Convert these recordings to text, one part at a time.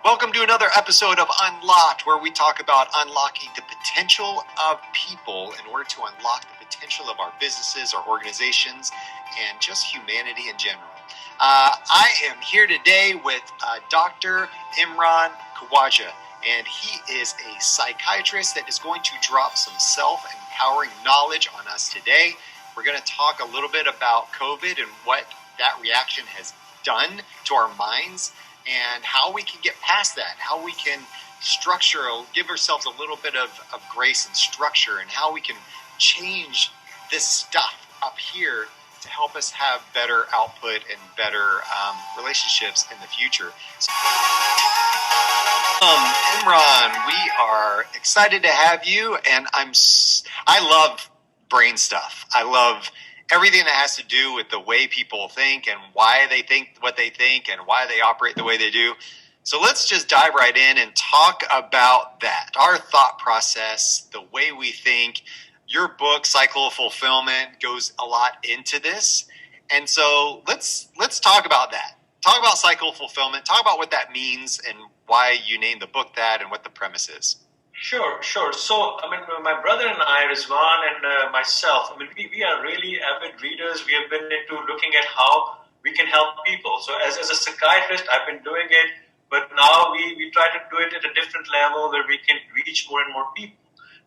Welcome to another episode of Unlocked, where we talk about unlocking the potential of people in order to unlock the potential of our businesses, our organizations, and just humanity in general. I am here today with Dr. Imran Khawaja, and he is a psychiatrist that is going to drop some self-empowering knowledge on us today. We're going to talk a little bit about COVID and what that reaction has done to our minds, and how we can get past that, how we can structure, give ourselves a little bit of grace and structure, and how we can change this stuff up here to help us have better output and better relationships in the future. So, Imran, we are excited to have you, and I love brain stuff. I love everything that has to do with the way people think and why they think what they think and why they operate the way they do. So let's just dive right in and talk about that. Our thought process, the way we think. Your book, Cycle of Fulfillment, goes a lot into this. And so let's talk about that. Talk about cycle of fulfillment. Talk about what that means and why you named the book that and what the premise is. Sure. So, my brother and I, Rizwan, and myself, we are really avid readers. We have been into looking at how we can help people. So as a psychiatrist, I've been doing it, but now we try to do it at a different level where we can reach more and more people.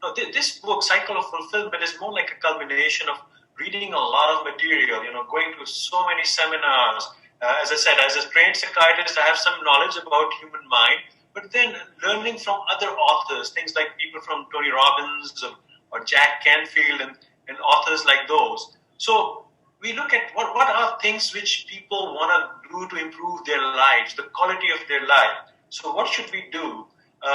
Now, this book, Cycle of Fulfillment, is more like a culmination of reading a lot of material, going to so many seminars. As I said, as a trained psychiatrist, I have some knowledge about human mind. But then learning from other authors, things like people from Tony Robbins or Jack Canfield and authors like those. So we look at what are things which people want to do to improve their lives, the quality of their life. So what should we do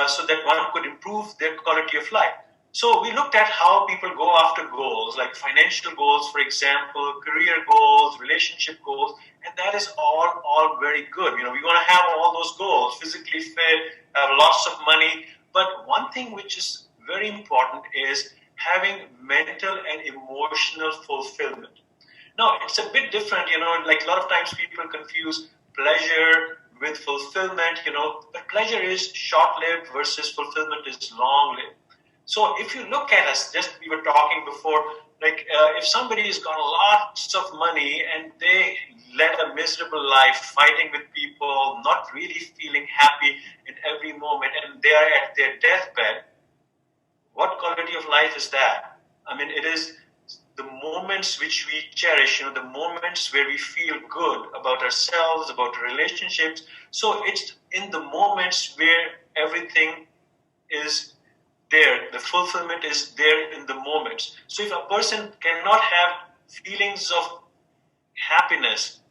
so that one could improve their quality of life? So we looked at how people go after goals, like financial goals, for example, career goals, relationship goals, and that is all very good. We want to have all those goals, physically fit, have lots of money. But one thing which is very important is having mental and emotional fulfillment. Now, it's a bit different, like a lot of times people confuse pleasure with fulfillment, but pleasure is short-lived versus fulfillment is long-lived. So if you look at us, just we were talking before, if somebody has got lots of money and they led a miserable life, fighting with people, not really feeling happy in every moment, and they are at their deathbed, what quality of life is that? It is the moments which we cherish, the moments where we feel good about ourselves, about relationships. So it's in the moments where everything is there, the fulfillment is there in the moments. So if a person cannot have feelings of happiness,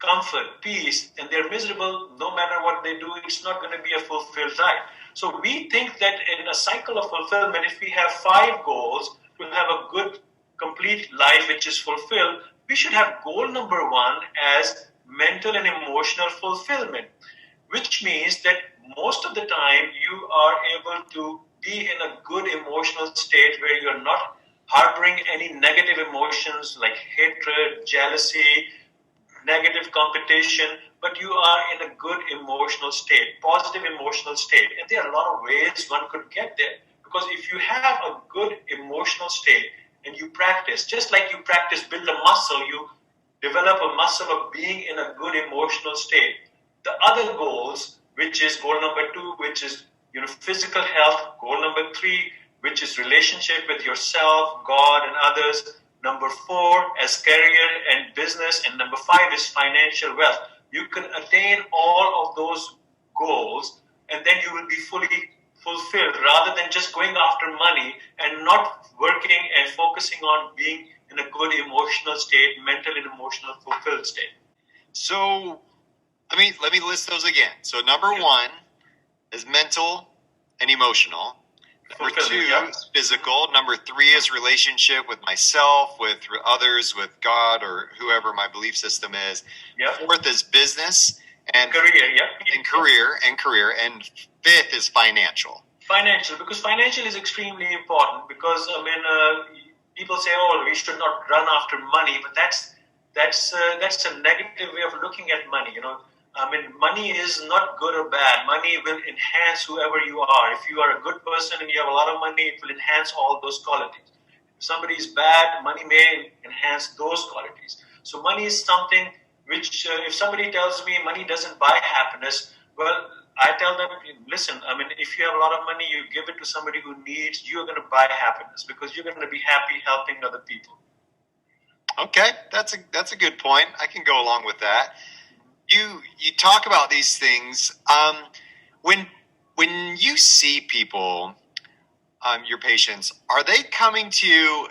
comfort, peace, and they're miserable, no matter what they do, it's not going to be a fulfilled life. So we think that in a cycle of fulfillment, if we have 5 goals to have a good, complete life which is fulfilled, we should have goal number 1 as mental and emotional fulfillment, which means that most of the time you are able to be in a good emotional state where you're not harboring any negative emotions like hatred, jealousy, negative competition, but you are in a good emotional state, positive emotional state. And there are a lot of ways one could get there. Because if you have a good emotional state and you practice, just like you practice build a muscle, you develop a muscle of being in a good emotional state. The other goals, which is goal number 2, which is physical health, goal number 3, which is relationship with yourself, God, and others. Number 4 as career and business, and number 5 is financial wealth. You can attain all of those goals, and then you will be fully fulfilled rather than just going after money and not working and focusing on being in a good emotional state, mental and emotional fulfilled state. So, let me list those again. So number 1 is mental and emotional. Number 2 is physical. Number 3 is relationship with myself, with others, with God, or whoever my belief system is. Yep. 4th is business and career. And career. And 5th is financial. Financial, because financial is extremely important. Because people say, we should not run after money, but that's a negative way of looking at money. I mean, money is not good or bad. Money will enhance whoever you are. If you are a good person and you have a lot of money, it will enhance all those qualities. If somebody is bad, money may enhance those qualities. So money is something which, if somebody tells me money doesn't buy happiness, well, I tell them, listen, I mean, if you have a lot of money, you give it to somebody who needs, you're going to buy happiness because you're going to be happy helping other people. Okay, that's a good point. I can go along with that. You talk about these things. When you see people, your patients, are they coming to you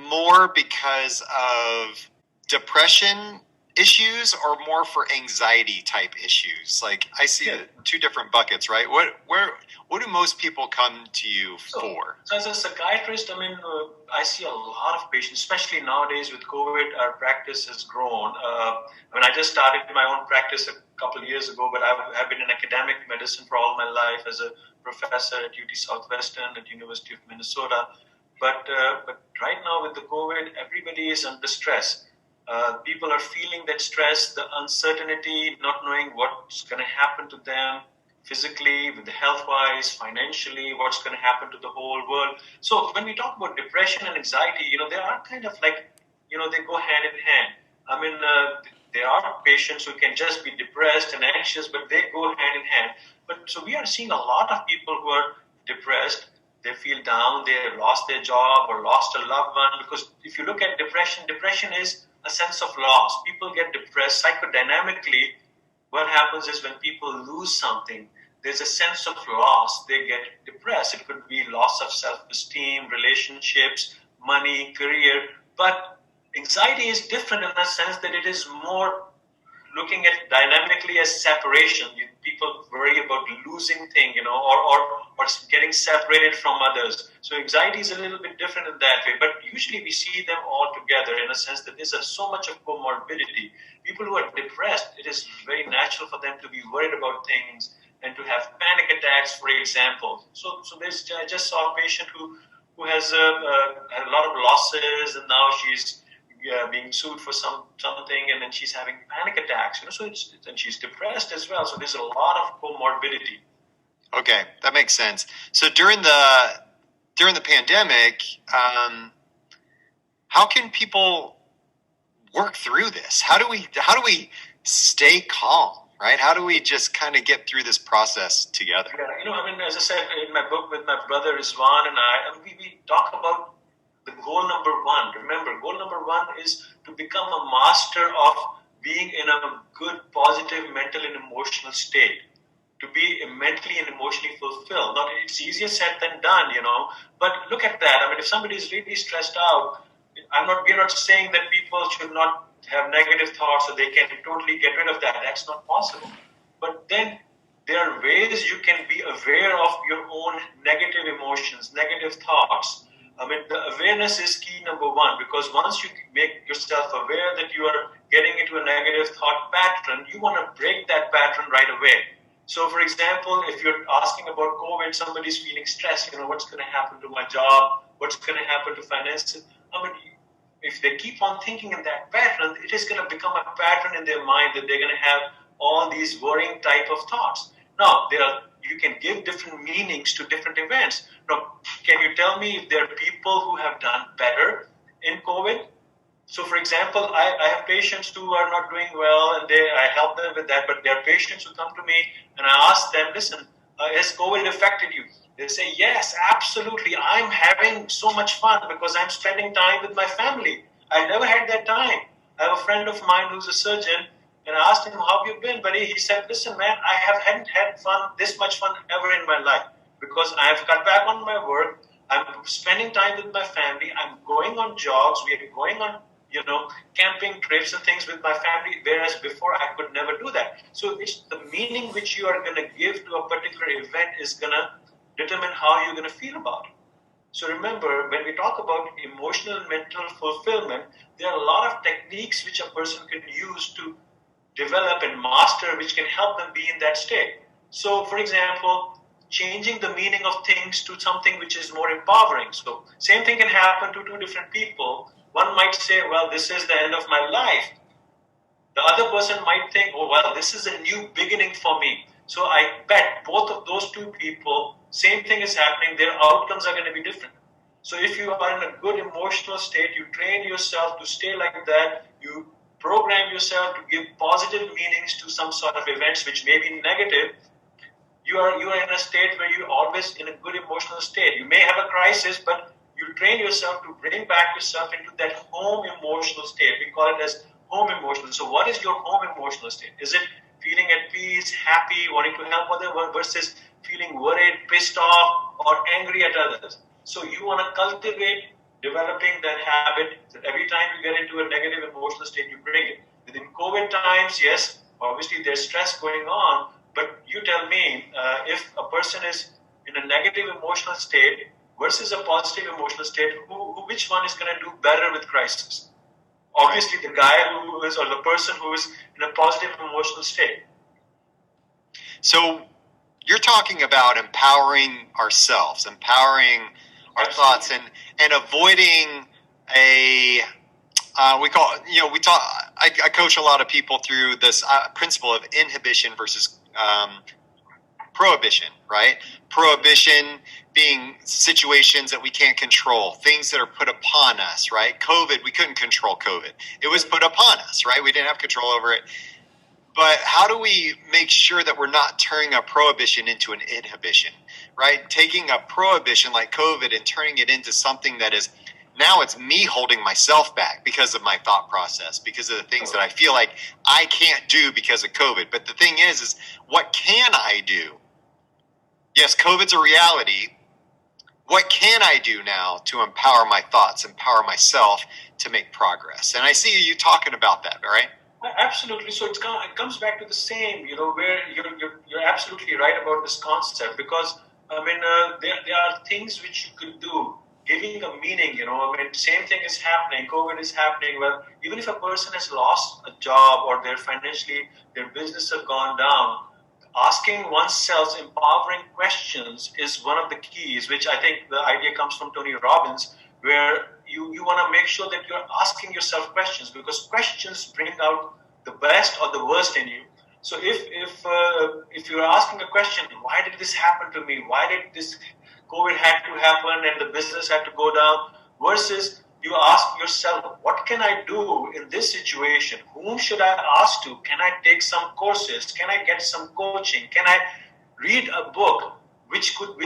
more because of depression issues or more for anxiety type issues? Like, I see two different buckets, right? What do most people come to you for? So as a psychiatrist, I mean, I see a lot of patients, especially nowadays with COVID. Our practice has grown. I mean, I just started my own practice a couple of years ago, but I've been in academic medicine for all my life as a professor at UT Southwestern, at University of Minnesota. But right now with the COVID, everybody is under stress. People are feeling that stress, the uncertainty, not knowing what's going to happen to them physically, with the health-wise, financially, what's going to happen to the whole world. So when we talk about depression and anxiety, they are kind of like, they go hand in hand. I mean, there are patients who can just be depressed and anxious, but they go hand in hand. But so we are seeing a lot of people who are depressed. They feel down, they lost their job or lost a loved one. Because if you look at depression is a sense of loss. People get depressed psychodynamically. What happens is when people lose something, there's a sense of loss. They get depressed. It could be loss of self-esteem, relationships, money, career. But anxiety is different in the sense that it is more looking at dynamically as separation. People worry about losing things, or getting separated from others. So anxiety is a little bit different in that way. But usually we see them all together in a sense that there's so much of comorbidity. People who are depressed, it is very natural for them to be worried about things and to have panic attacks, for example. So I just saw a patient who has had a lot of losses, and now she's being sued for something, and then she's having panic attacks. And she's depressed as well. So there's a lot of comorbidity. Okay, that makes sense. So during the pandemic, how can people work through this? How do we stay calm, right? How do we just kind of get through this process together? Yeah, I mean, as I said in my book with my brother Rizwan and I, we talk about the goal number one. Remember, goal number one is to become a master of being in a good, positive mental and emotional state. To be mentally and emotionally fulfilled. Now, it's easier said than done, But look at that. I mean, if somebody is really stressed out, we're not saying that people should not have negative thoughts or they can totally get rid of that. That's not possible. But then there are ways you can be aware of your own negative emotions, negative thoughts. I mean, the awareness is key number one, because once you make yourself aware that you are getting into a negative thought pattern, you want to break that pattern right away. So, for example, if you're asking about COVID, somebody's feeling stressed, what's going to happen to my job? What's going to happen to finances? I mean, if they keep on thinking in that pattern, it is going to become a pattern in their mind that they're going to have all these worrying type of thoughts. Now, you can give different meanings to different events. Now, can you tell me if there are people who have done better in COVID? So, for example, I have patients who are not doing well, and I help them with that. But there are patients who come to me, and I ask them, listen, has COVID affected you? They say, yes, absolutely. I'm having so much fun because I'm spending time with my family. I never had that time. I have a friend of mine who's a surgeon, and I asked him, how have you been, buddy? He said, listen, man, I hadn't had this much fun ever in my life because I have cut back on my work. I'm spending time with my family. I'm going on jogs. We are going on camping trips and things with my family, whereas before I could never do that. So it's the meaning which you are going to give to a particular event is going to determine how you're going to feel about it. So remember, when we talk about emotional and mental fulfillment, there are a lot of techniques which a person can use to develop and master, which can help them be in that state. So, for example, changing the meaning of things to something which is more empowering. So, same thing can happen to two different people. One might say, well, this is the end of my life. The other person might think, oh, well, this is a new beginning for me. So I bet both of those two people, same thing is happening, their outcomes are going to be different. So if you are in a good emotional state, you train yourself to stay like that, you program yourself to give positive meanings to some sort of events which may be negative, you are in a state where you're always in a good emotional state. You may have a crisis, but you train yourself to bring back yourself into that home emotional state. We call it as home emotional. So what is your home emotional state? Is it feeling at peace, happy, wanting to help others versus feeling worried, pissed off, or angry at others? So you want to cultivate developing that habit that every time you get into a negative emotional state, you bring it. Within COVID times, yes, obviously there's stress going on, but you tell me if a person is in a negative emotional state versus a positive emotional state, which one is going to do better with crisis? Obviously, the guy who is, or the person who is in a positive emotional state. So you're talking about empowering ourselves, empowering our thoughts, and avoiding a I coach a lot of people through this principle of inhibition versus prohibition, right? Prohibition being situations that we can't control, things that are put upon us, right? COVID, we couldn't control COVID. It was put upon us, right? We didn't have control over it. But how do we make sure that we're not turning a prohibition into an inhibition, right? Taking a prohibition like COVID and turning it into something that is, now it's me holding myself back because of my thought process, because of the things that I feel like I can't do because of COVID. But the thing is what can I do? Yes, COVID's a reality. What can I do now to empower my thoughts, empower myself to make progress? And I see you talking about that, right? Absolutely. So it comes back to the same, where you're absolutely right about this concept, because there are things which you could do, giving a meaning. Same thing is happening. COVID is happening. Well, even if a person has lost a job or their business have gone down, asking oneself empowering questions is one of the keys, which I think the idea comes from Tony Robbins, where you want to make sure that you're asking yourself questions, because questions bring out the best or the worst in you. So if you're asking a question, why did this happen to me? Why did this COVID had to happen and the business had to go down? Versus you ask yourself, what can I do in this situation? Whom should I ask to? Can I take some courses? Can I get some coaching? Can I read a book which would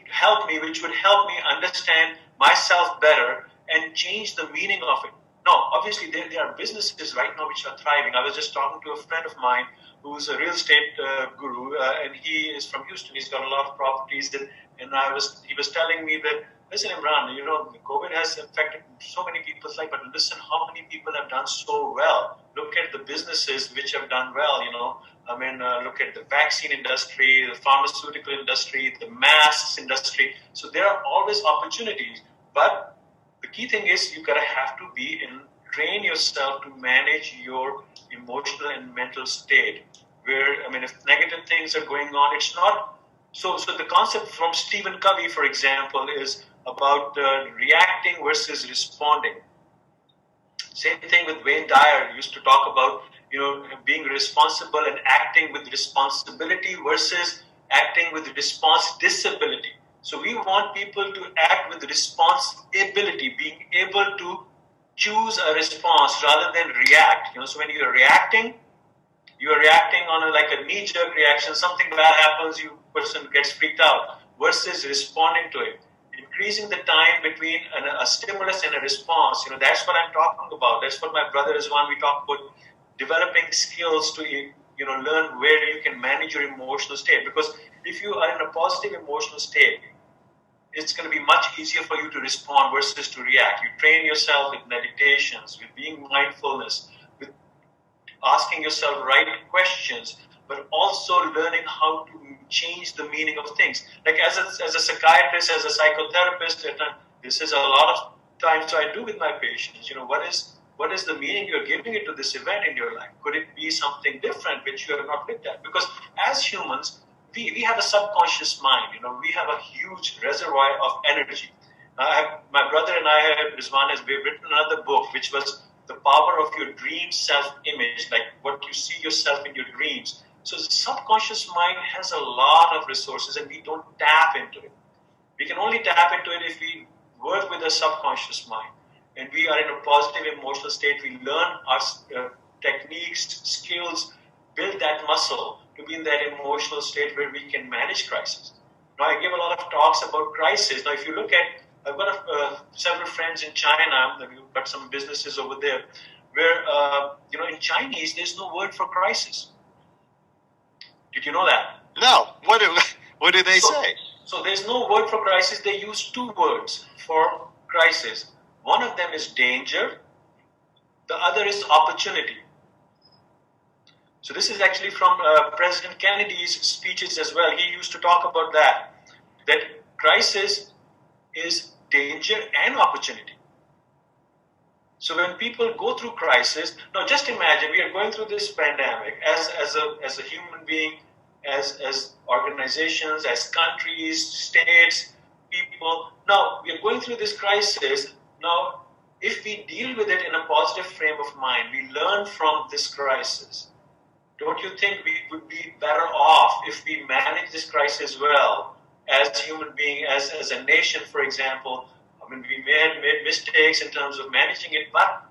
help me understand myself better and change the meaning of it? Now, obviously, there are businesses right now which are thriving. I was just talking to a friend of mine who's a real estate guru, and he is from Houston. He's got a lot of properties, and he was telling me that, listen, Imran, COVID has affected so many people's life, but listen, how many people have done so well? Look at the businesses which have done well, look at the vaccine industry, the pharmaceutical industry, the masks industry. So there are always opportunities, but the key thing is you have to train yourself to manage your emotional and mental state. Where, if negative things are going on, it's not. So the concept from Stephen Covey, for example, is about reacting versus responding. Same thing with Wayne Dyer used to talk about, being responsible and acting with responsibility versus acting with disability. So we want people to act with responsibility, being able to choose a response rather than react. So when you're reacting on a knee-jerk reaction. Something bad happens, person gets freaked out, versus responding to it. Increasing the time between a stimulus and a response. That's what I'm talking about. That's what my brother is one. We talk about developing skills to learn where you can manage your emotional state. Because if you are in a positive emotional state, it's going to be much easier for you to respond versus to react. You train yourself with meditations, with being mindfulness, with asking yourself right questions, but also learning how to change the meaning of things. Like as a psychiatrist, as a psychotherapist, this is a lot of times I do with my patients. What is the meaning you're giving it to this event in your life? Could it be something different which you have not looked at? Because as humans, we have a subconscious mind. We have a huge reservoir of energy. My brother and I, Rizwan, we've written another book which was the power of your dream self-image, like what you see yourself in your dreams. So the subconscious mind has a lot of resources, and we don't tap into it. We can only tap into it if we work with the subconscious mind, and we are in a positive emotional state. We learn our techniques, skills, build that muscle to be in that emotional state where we can manage crisis. Now, I give a lot of talks about crisis. Now, if you look at, I've got several friends in China. We've got some businesses over there where, in Chinese, there's no word for crisis. Did you know that? No. What do they say? So there's no word for crisis. They use two words for crisis. One of them is danger. The other is opportunity. So this is actually from President Kennedy's speeches as well. He used to talk about that crisis is danger and opportunity. So when people go through crisis, now just imagine we are going through this pandemic as a human being, as organizations, as countries, states, people. Now we are going through this crisis. Now, if we deal with it in a positive frame of mind, we learn from this crisis. Don't you think we would be better off if we manage this crisis well as human beings, as a nation, for example? I mean, we may have made mistakes in terms of managing it, but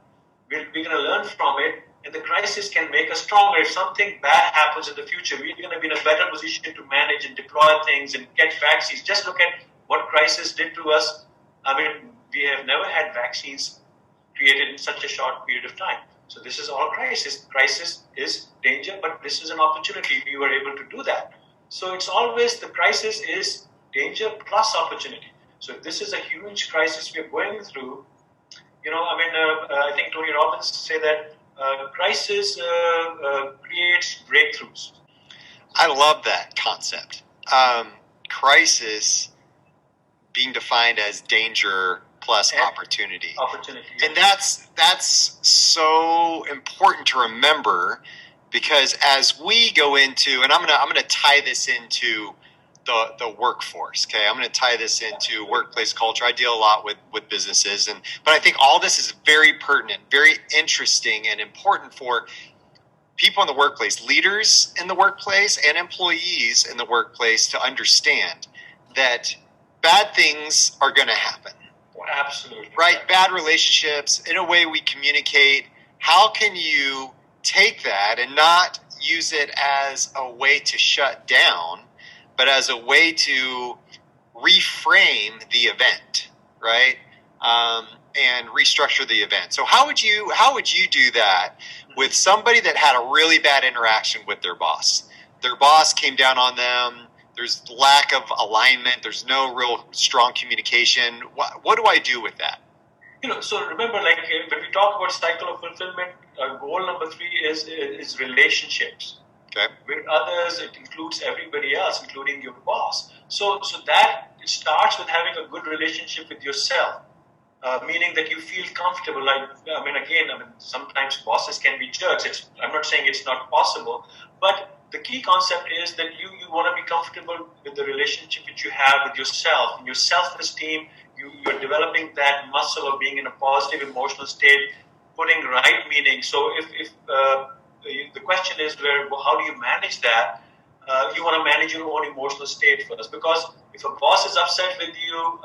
we're going to learn from it, and the crisis can make us stronger. If something bad happens in the future, we're going to be in a better position to manage and deploy things and get vaccines. Just look at what crisis did to us. I mean, we have never had vaccines created in such a short period of time. So this is all crisis. Crisis is danger, but this is an opportunity. We were able to do that. So it's always the crisis is danger plus opportunity. So if this is a huge crisis we're going through, I think Tony Robbins say that crisis creates breakthroughs. I love that concept. Crisis being defined as danger plus opportunity. And that's so important to remember, because as we go into, and I'm gonna tie this into the workforce. Okay, I'm gonna tie this into workplace culture. I deal a lot with businesses, but I think all this is very pertinent, very interesting, and important for people in the workplace, leaders in the workplace, and employees in the workplace to understand that bad things are going to happen. Absolutely. Right? Bad relationships, in a way we communicate. How can you take that and not use it as a way to shut down, but as a way to reframe the event, right? And restructure the event. So how would you do that with somebody that had a really bad interaction with their boss? Their boss came down on them. There's lack of alignment. There's no real strong communication. What do I do with that? So remember, like when we talk about cycle of fulfillment, goal number 3 is relationships. Okay. With others, it includes everybody else, including your boss. So that it starts with having a good relationship with yourself, meaning that you feel comfortable. Sometimes bosses can be jerks. I'm not saying it's not possible, but the key concept is that you want to be comfortable with the relationship that you have with yourself. In your self-esteem, you're developing that muscle of being in a positive emotional state, putting right meaning. So if the question is how do you manage that? You want to manage your own emotional state first, because if a boss is upset with you,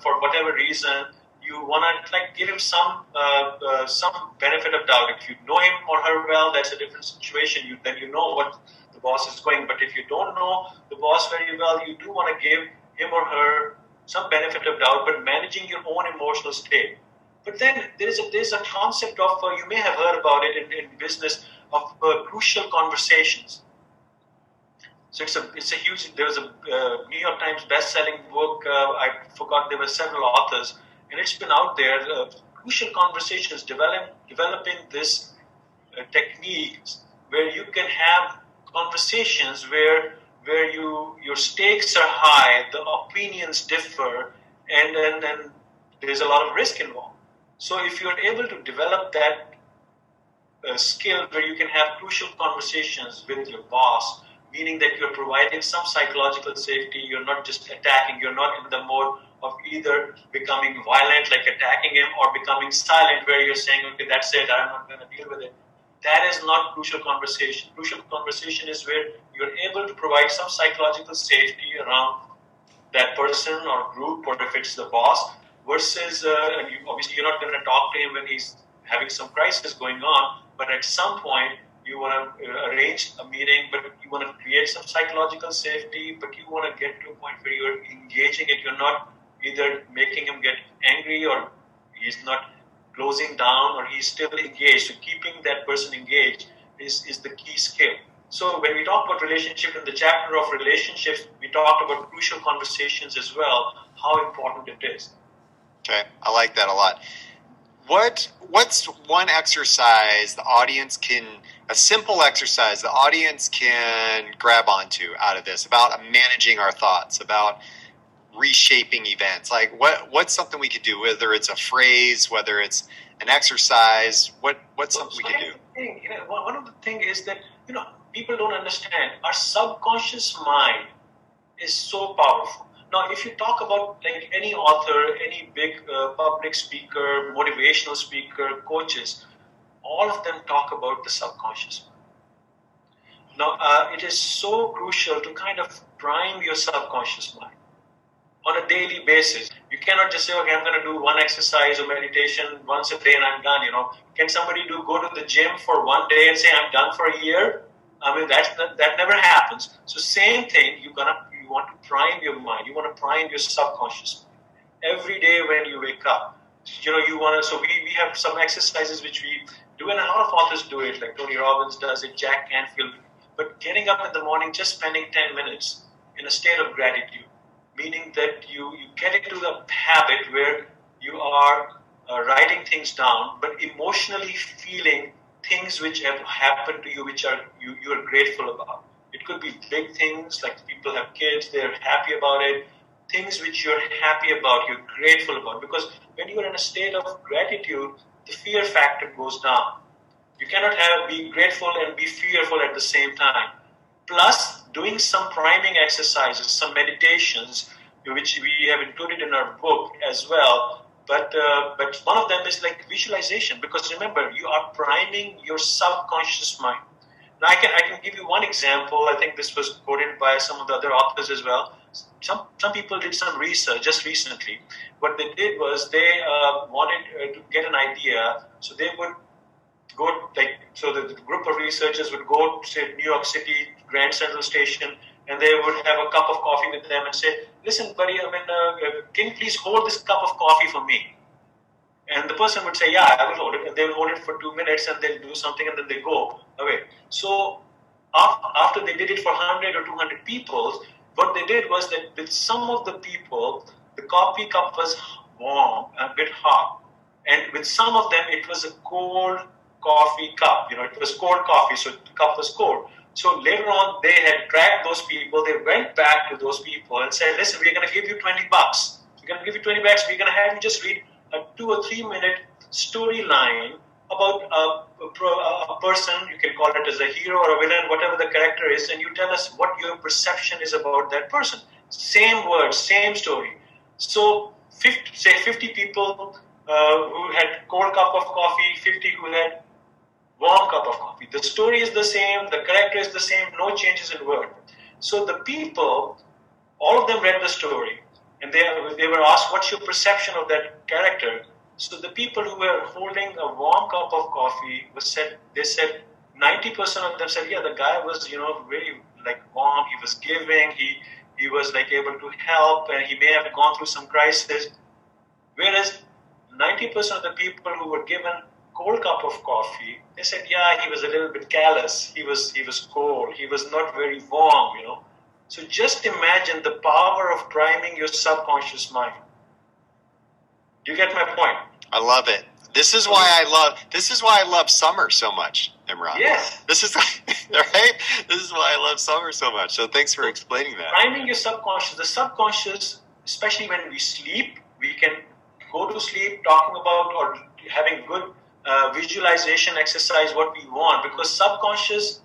for whatever reason, you want to give him some benefit of doubt. If you know him or her well, that's a different situation. Then you know what the boss is going. But if you don't know the boss very well, you do want to give him or her some benefit of doubt, but managing your own emotional state. But then there's a concept of, you may have heard about it in business, of crucial conversations. So it's a huge. There was a New York Times best-selling book. I forgot, there were several authors, and it's been out there. Crucial conversations, developing this techniques where you can have conversations where your stakes are high, the opinions differ, and then there's a lot of risk involved. So if you're able to develop that skill where you can have crucial conversations with your boss, meaning that you're providing some psychological safety, you're not just attacking, you're not in the mode of either becoming violent, like attacking him, or becoming silent, where you're saying, okay, that's it, I'm not going to deal with it. That is not crucial conversation. Crucial conversation is where you're able to provide some psychological safety around that person or group, or if it's the boss, versus obviously you're not going to talk to him when he's having some crisis going on, but at some point you want to arrange a meeting, but you want to create some psychological safety, but you want to get to a point where you're engaging it. You're not either making him get angry, or he's not closing down, or he's still engaged. So keeping that person engaged is the key skill. So when we talk about relationship, in the chapter of relationships, we talked about crucial conversations as well, how important it is. Okay, I like that a lot. What's one exercise the audience can, a simple exercise the audience can grab onto out of this, about managing our thoughts, about reshaping events? Like what's something we could do, whether it's a phrase, whether it's an exercise, what's something we can do? One of the things is that, people don't understand. Our subconscious mind is so powerful. Now, if you talk about like any author, any big public speaker, motivational speaker, coaches, all of them talk about the subconscious mind. Now, it is so crucial to kind of prime your subconscious mind on a daily basis. You cannot just say, okay, I'm going to do one exercise or meditation once a day and I'm done. Can somebody go to the gym for one day and say, I'm done for a year? I mean, that never happens. So same thing, you want to prime your mind. You want to prime your subconscious mind. Every day when you wake up, you want to, so we have some exercises which we do, and a lot of authors do it, like Tony Robbins does it, Jack Canfield. But getting up in the morning, just spending 10 minutes in a state of gratitude, meaning that you get into the habit where you are writing things down, but emotionally feeling things which have happened to you, which you are grateful about. It could be big things, like people have kids, they're happy about it. Things which you're happy about, you're grateful about. Because when you're in a state of gratitude, the fear factor goes down. You cannot be grateful and be fearful at the same time. Plus, doing some priming exercises, some meditations, which we have included in our book as well. But one of them is like visualization, because remember, you are priming your subconscious mind. Now, I can give you one example. I think this was quoted by some of the other authors as well. Some people did some research just recently. What they did was they wanted to get an idea, so they would go, so the group of researchers would go to New York City, Grand Central Station, and they would have a cup of coffee with them and say, listen, buddy, can you please hold this cup of coffee for me? And the person would say, yeah, I will hold it. And they will hold it for 2 minutes, and they'll do something, and then they go away. So after they did it for 100 or 200 people, what they did was that with some of the people, the coffee cup was warm, a bit hot. And with some of them, it was a cold coffee cup. It was cold coffee, so the cup was cold. So later on, they had tracked those people. They went back to those people and said, listen, we're going to give you $20. We're going to give you $20. We're going to have you just read a 2 or 3 minute storyline about a person. You can call it as a hero or a villain, whatever the character is, and you tell us what your perception is about that person. Same words, same story. So 50 people who had cold cup of coffee, 50 who had warm cup of coffee. The story is the same, the character is the same, no changes in word. So the people, all of them read the story, and they were asked, what's your perception of that character? So the people who were holding a warm cup of coffee said 90% of them said, yeah, the guy was, very warm, he was giving, he was able to help, and he may have gone through some crisis. Whereas 90% of the people who were given cold cup of coffee, they said, yeah, he was a little bit callous, he was cold, he was not very warm, So just imagine the power of priming your subconscious mind. Do you get my point? I love it. This is why I love summer so much, Imran. Yes. This is right. This is why I love summer so much. So thanks for explaining that. Priming your subconscious. The subconscious, especially when we sleep, we can go to sleep talking about or having good visualization exercise what we want, because subconscious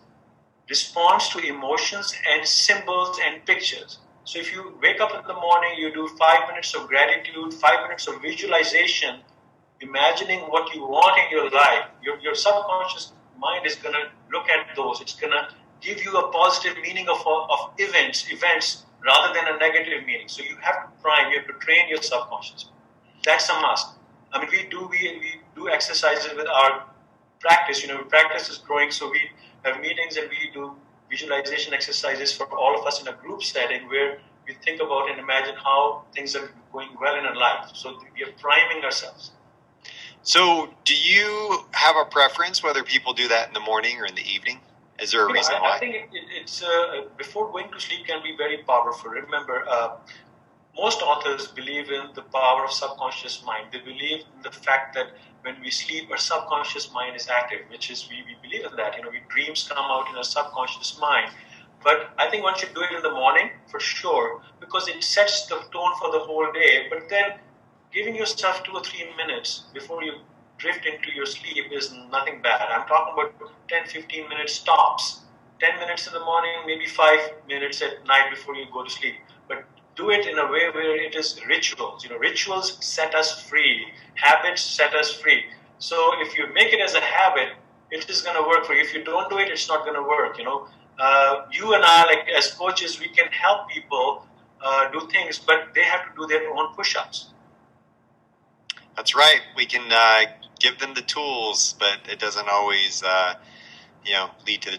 responds to emotions and symbols and pictures. So if you wake up in the morning, you do 5 minutes of gratitude, 5 minutes of visualization, imagining what you want in your life, your subconscious mind is going to look at those. It's going to give you a positive meaning of events rather than a negative meaning. So you have to train your subconscious. That's a must. I mean, we do exercises with our practice. Practice is growing, so we have meetings and we do visualization exercises for all of us in a group setting where we think about and imagine how things are going well in our life. So we are priming ourselves. So do you have a preference whether people do that in the morning or in the evening? Is there a reason why? I think it's before going to sleep can be very powerful. Remember, most authors believe in the power of subconscious mind. They believe in the fact that when we sleep, our subconscious mind is active, which is we believe in that. Dreams come out in our subconscious mind. But I think one should do it in the morning for sure, because it sets the tone for the whole day. But then giving yourself 2 or 3 minutes before you drift into your sleep is nothing bad. I'm talking about 10-15 minutes tops. 10 minutes in the morning, maybe 5 minutes at night before you go to sleep. But do it in a way where it is rituals. Rituals set us free. Habits set us free. So if you make it as a habit, it is going to work for you. If you don't do it, it's not going to work. You and I, like as coaches, we can help people do things, but they have to do their own push-ups. That's right. We can give them the tools, but it doesn't always, lead to the.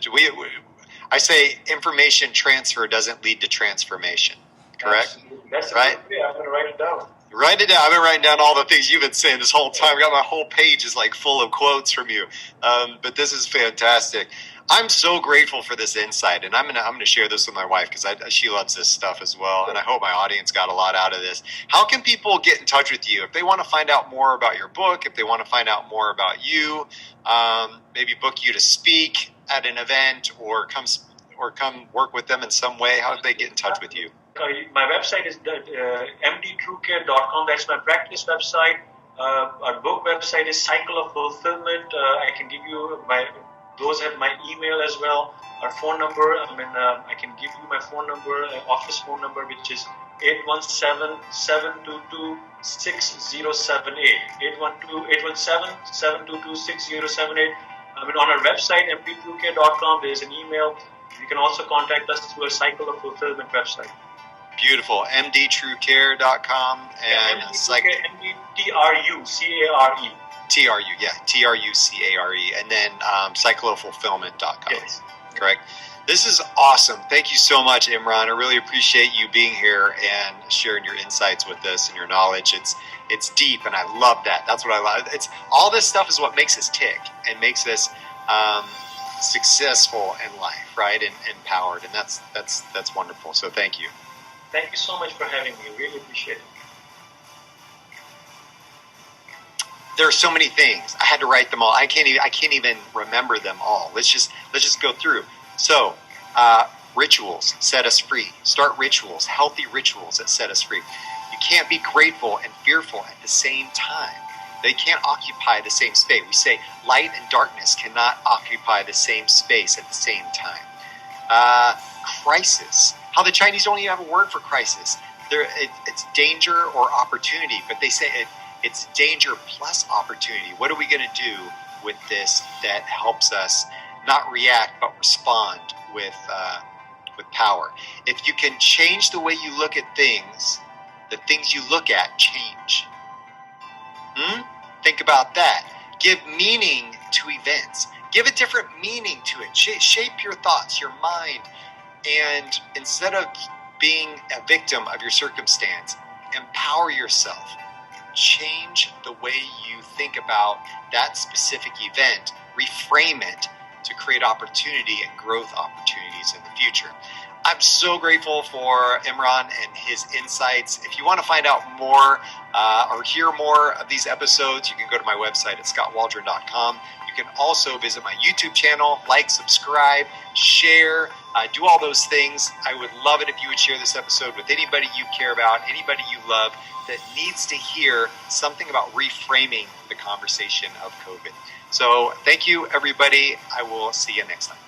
I say information transfer doesn't lead to transformation. Correct? Absolutely. That's right. Yeah, I'm going to write it down. Write it down. I've been writing down all the things you've been saying this whole time. I got my whole page is like full of quotes from you. But this is fantastic. I'm so grateful for this insight, and I'm gonna share this with my wife because she loves this stuff as well, and I hope my audience got a lot out of this. How can people get in touch with you if they want to find out more about your book? If they want to find out more about you, maybe book you to speak at an event, or come work with them in some way. How do they get in touch with you? My website is mdtruecare.com. That's my practice website. Our book website is Cycle of Fulfillment. I can give you those have my email as well. Our phone number, I can give you my phone number, office phone number, which is 817-722-6078. 817-722-6078. On our website, mdtruecare.com, there's an email. You can also contact us through a Cycle of Fulfillment website. Beautiful. mdtruecare.com and MDTRUCARE. TRUCARE, and then cyclofulfillment.com. Yes. Correct. This is awesome. Thank you so much, Imran. I really appreciate you being here and sharing your insights with us and your knowledge. It's deep, and I love that. That's what I love. It's all this stuff is what makes us tick and makes us successful in life, right? And empowered, and that's wonderful. So thank you. Thank you so much for having me. Really appreciate it. There are so many things. I had to write them all. I can't even remember them all. Let's just go through. So, rituals set us free. Start rituals, healthy rituals that set us free. You can't be grateful and fearful at the same time. They can't occupy the same space. We say light and darkness cannot occupy the same space at the same time. Crisis. How the Chinese don't even have a word for crisis. It's danger or opportunity, but they say it's danger plus opportunity. What are we going to do with this that helps us not react but respond with power? If you can change the way you look at things, the things you look at change. Think about that. Give meaning to events. Give a different meaning to it. Shape your thoughts, your mind, and instead of being a victim of your circumstance, empower yourself. Change the way you think about that specific event, reframe it to create opportunity and growth opportunities in the future. I'm so grateful for Imran and his insights. If you want to find out more or hear more of these episodes, you can go to my website at skotwaldron.com. You can also visit my YouTube channel, like, subscribe, share, do all those things. I would love it if you would share this episode with anybody you care about, anybody you love that needs to hear something about reframing the conversation of COVID. So thank you, everybody. I will see you next time.